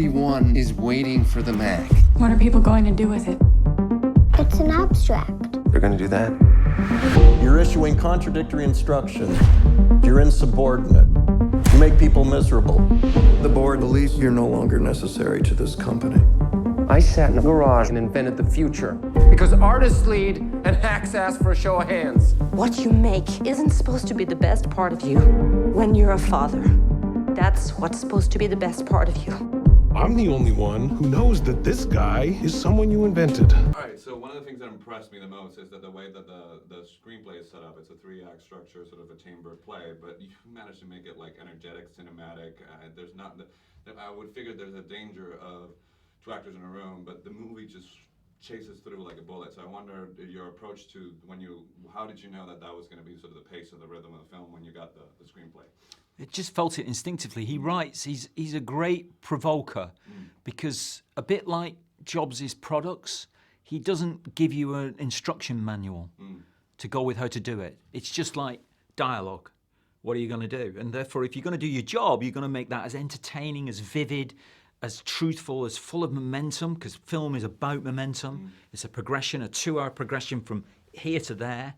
everyone is waiting for the Mac. What are people going to do with it? It's an abstract. They're gonna do that? You're issuing contradictory instructions. You're insubordinate. You make people miserable. The board believes you're no longer necessary to this company. I sat in a garage and invented the future. Because artists lead and hacks ask for a show of hands. What you make isn't supposed to be the best part of you when you're a father. That's what's supposed to be the best part of you. I'm the only one who knows that this guy is someone you invented. All right, so one of the things that impressed me the most is that the way that the screenplay is set up, it's a 3-act structure, sort of a chamber play, but you managed to make it like energetic, cinematic. There's not, I would figure there's a danger of 2 actors in a room, but the movie just chases through like a bullet. So I wonder your approach to how did you know that that was going to be sort of the pace or the rhythm of the film when you got the screenplay? It just felt it instinctively. He writes, he's a great provoker because a bit like Jobs' products, he doesn't give you an instruction manual to go with how to do it. It's just like dialogue. What are you going to do? And therefore, if you're going to do your job, you're going to make that as entertaining, as vivid, as truthful, as full of momentum, because film is about momentum. It's a progression, a 2-hour progression from here to there.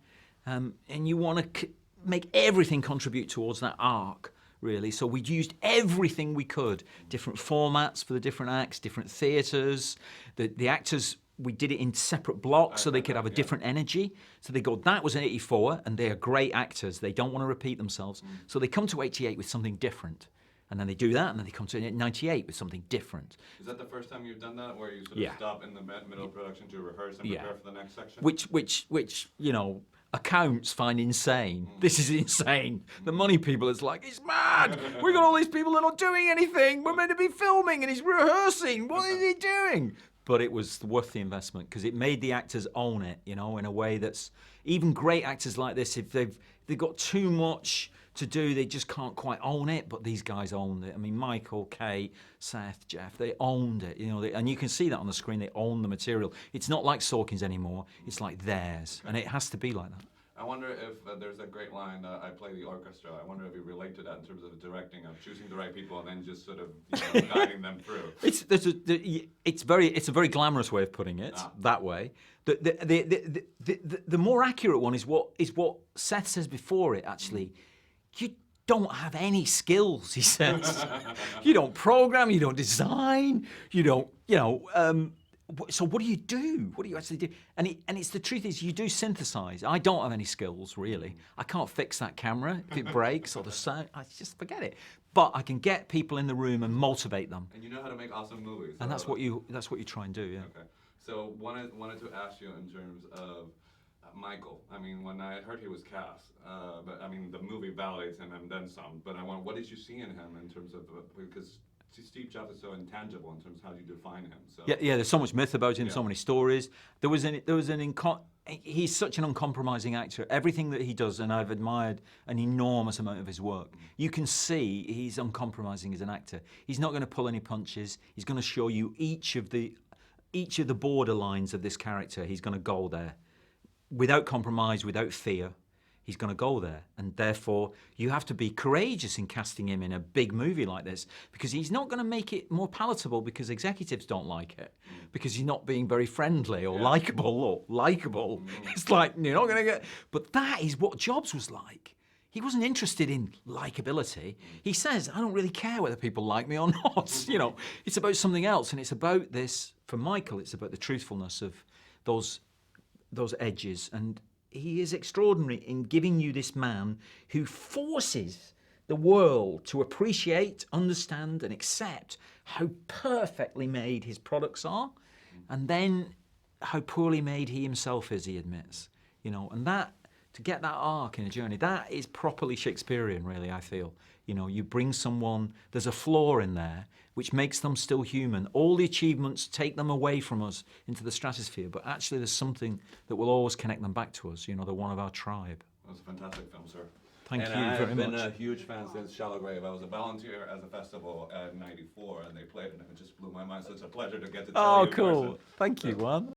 And you want to make everything contribute towards that arc, really. So we used everything we could, different formats for the different acts, different theatres. The actors, we did it in separate blocks so they could have a different energy. So they go, that was in 84, and they are great actors. They don't want to repeat themselves. So they come to 88 with something different. And then they do that, and then they come to 98 with something different. Is that the first time you've done that, where you sort of stop in the middle of production to rehearse and prepare for the next section? Which you know, accounts find insane. This is insane. The money people, it's like, he's mad. We got all these people that are not doing anything. We're meant to be filming, and he's rehearsing. What is he doing? But it was worth the investment because it made the actors own it, you know, in a way that's even great actors like this. If they've got too much to do, they just can't quite own it, but these guys owned it. I mean, Michael, Kay, Seth, Jeff, they owned it, you know, and you can see that on the screen, they own the material. It's not like Sorkin's anymore, it's like theirs, and it has to be like that. I wonder if there's a great line, I play the orchestra. I wonder if you relate to that in terms of directing, of choosing the right people and then just sort of guiding them through. It's a very glamorous way of putting it, that way. The more accurate one is what Seth says before it, actually. You don't have any skills, he says. You don't program, you don't design, you don't, so what do you do? What do you actually do? And it's the truth is you do synthesize. I don't have any skills, really. I can't fix that camera if it breaks or the sound. I just forget it. But I can get people in the room and motivate them. And you know how to make awesome movies. And that's what you try and do, yeah. Okay. So wanted to ask you in terms of Michael. I mean, when I heard he was cast, but I mean, the movie validates him and then some. But what did you see in him in terms of because Steve Jobs is so intangible in terms of how you define him. So. Yeah. There's so much myth about him, so many stories. He's such an uncompromising actor. Everything that he does, and I've admired an enormous amount of his work. You can see he's uncompromising as an actor. He's not going to pull any punches. He's going to show you each of the borderlines of this character. He's going to go there. Without compromise, without fear, he's going to go there. And therefore, you have to be courageous in casting him in a big movie like this because he's not going to make it more palatable because executives don't like it, because he's not being very friendly or likable. It's like, you're not going to get... But that is what Jobs was like. He wasn't interested in likability. He says, I don't really care whether people like me or not. It's about something else. And it's about this, for Michael, it's about the truthfulness of those edges, and he is extraordinary in giving you this man who forces the world to appreciate, understand, and accept how perfectly made his products are, and then how poorly made he himself is, he admits. And that, to get that arc in a journey, that is properly Shakespearean, really, I feel. You bring someone, there's a flaw in there, which makes them still human. All the achievements take them away from us into the stratosphere, but actually there's something that will always connect them back to us, they're one of our tribe. It was a fantastic film, sir. Thank you very much. I've been a huge fan since Shallow Grave. I was a volunteer at the festival at '94, and they played it, and it just blew my mind, so it's a pleasure to get to tell you. Oh, cool. Thank you, Juan.